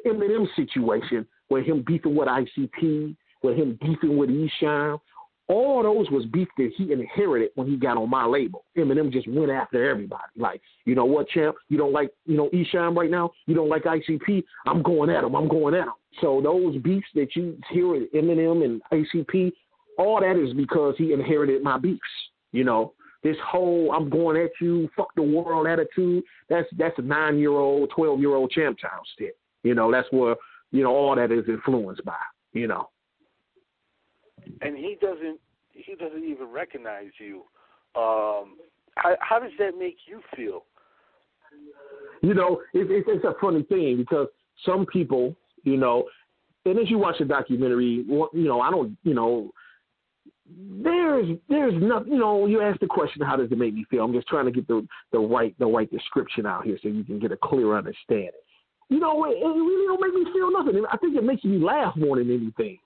Eminem situation, where him beefing with ICP, with him beefing with Esham, all those was beef that he inherited when he got on my label. Eminem just went after everybody. Like, you know what, champ? You don't like, Esham right now? You don't like ICP? I'm going at him. So those beefs that you hear with Eminem and ICP, all that is because he inherited my beefs. This whole I'm going at you, fuck the world attitude, that's a 9-year-old, 12-year-old Champtown stick. That's where, all that is influenced by, And he doesn't even recognize you. How does that make you feel? It's a funny thing because some people, and as you watch the documentary, I don't, there's nothing, you ask the question, how does it make me feel? I'm just trying to get the right description out here so you can get a clear understanding. It really don't make me feel nothing. I think it makes me laugh more than anything.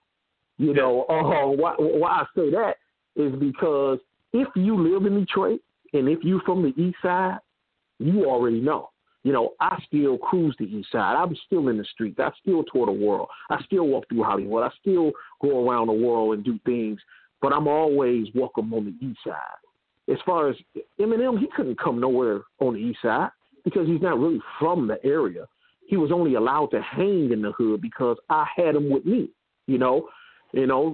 Why I say that is because if you live in Detroit and if you from the east side, you already know. I still cruise the east side. I'm still in the streets. I still tour the world. I still walk through Hollywood. I still go around the world and do things, but I'm always welcome on the east side. As far as Eminem, he couldn't come nowhere on the east side because he's not really from the area. He was only allowed to hang in the hood because I had him with me,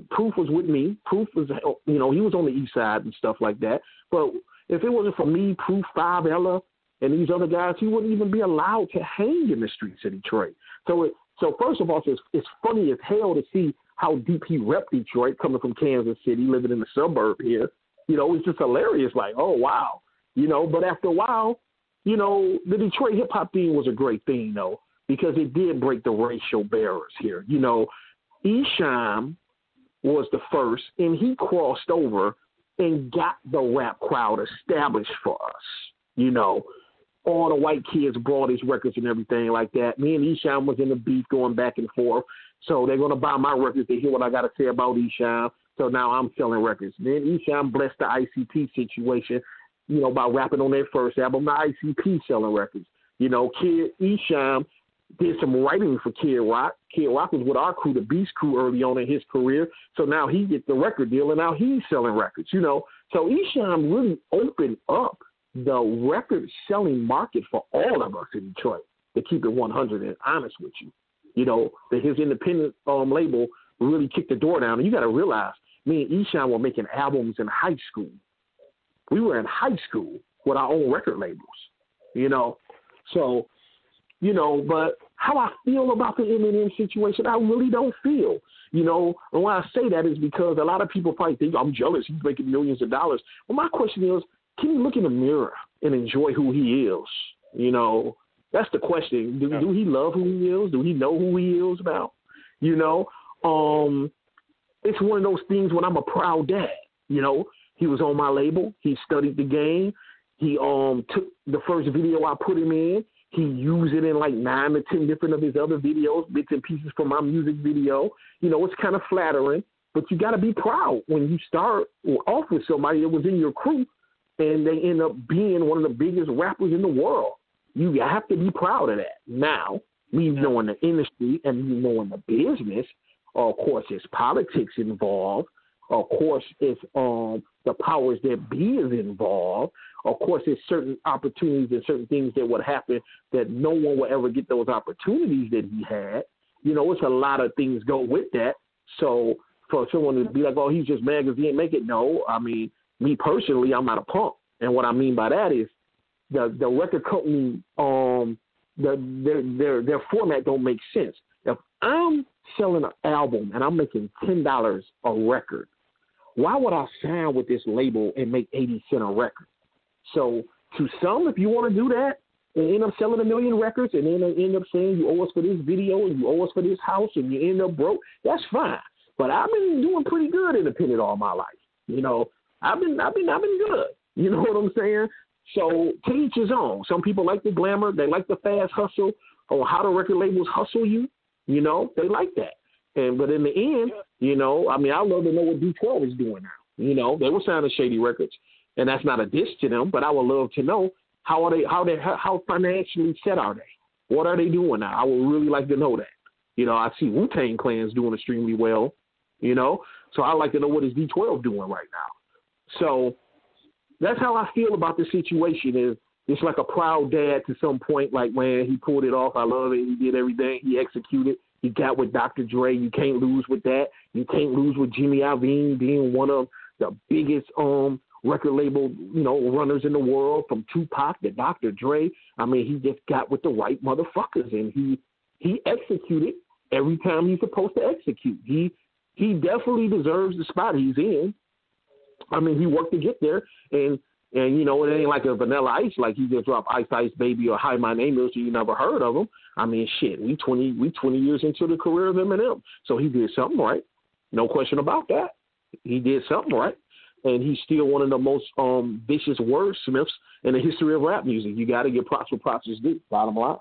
Proof was with me. Proof was, he was on the east side and stuff like that. But if it wasn't for me, Proof, 5 Ella, and these other guys, he wouldn't even be allowed to hang in the streets of Detroit. So first of all, it's funny as hell to see how deep he repped Detroit, coming from Kansas City, living in the suburb here. It's just hilarious. Like, oh wow, But after a while, the Detroit hip hop thing was a great thing though, because it did break the racial barriers here. Esham was the first, and he crossed over and got the rap crowd established for us. All the white kids brought his records and everything like that. Me and Esham was in the beef going back and forth. So they're going to buy my records to hear what I got to say about Esham. So now I'm selling records. Then Esham blessed the ICP situation, by rapping on their first album, the ICP selling records. Kid Esham did some writing for Kid Rock. Kid Rock was with our crew, the Beast Crew, early on in his career. So now he gets the record deal, and now he's selling records, So Esham really opened up the record-selling market for all of us in Detroit, to keep it 100 and honest with you. That his independent label really kicked the door down. And you got to realize, me and Esham were making albums in high school. We were in high school with our own record labels, So, but how I feel about the Eminem situation, I really don't feel. And why I say that is because a lot of people probably think I'm jealous. He's making millions of dollars. Well, my question is, can you look in the mirror and enjoy who he is? That's the question. Do he love who he is? Do he know who he is now? It's one of those things when I'm a proud dad. He was on my label. He studied the game. He took the first video I put him in. He used it in like 9 to 10 different of his other videos, bits and pieces from my music video. It's kind of flattering, but you got to be proud when you start off with somebody that was in your crew and they end up being one of the biggest rappers in the world. You have to be proud of that. Now, me knowing the industry and me knowing the business, of course, there's politics involved. Of course, it's the powers that be is involved. Of course, there's certain opportunities and certain things that would happen that no one will ever get those opportunities that he had. It's a lot of things go with that. So for someone to be like, oh, he's just mad because he didn't make it. No, I mean, me personally, I'm not a punk. And what I mean by that is the record company, their format don't make sense. If I'm selling an album and I'm making $10 a record, why would I sign with this label and make 80 cents a record? So to some, if you want to do that and end up selling 1 million records and then they end up saying you owe us for this video and you owe us for this house and you end up broke, that's fine. But I've been doing pretty good independent all my life. I've been good. You know what I'm saying? So to each his own. Some people like the glamour. They like the fast hustle or how the record labels hustle you. They like that. But in the end, I love to know what D12 is doing now. They were signing shady records, and that's not a diss to them. But I would love to know how financially set are they? What are they doing now? I would really like to know that. You know, I see Wu-Tang Clan's doing extremely well, you know, so I'd like to know what is D12 doing right now. So that's how I feel about the situation. Is it's like a proud dad to some point, like, man, he pulled it off. I love it. He did everything. He executed. He got with Dr. Dre. You can't lose with that. You can't lose with Jimmy Iovine being one of the biggest record label, you know, runners in the world, from Tupac to Dr. Dre. I mean, he just got with the right motherfuckers, and he executed every time he's supposed to execute. He definitely deserves the spot he's in. I mean, he worked to get there, and you know, it ain't like a Vanilla Ice, like he just dropped Ice Ice Baby or Hi, My Name Is, so you never heard of him. I mean, shit, we 20 years into the career of Eminem, so he did something right. No question about that. He did something right. And he's still one of the most vicious wordsmiths in the history of rap music. You got to give props where props is due, bottom line.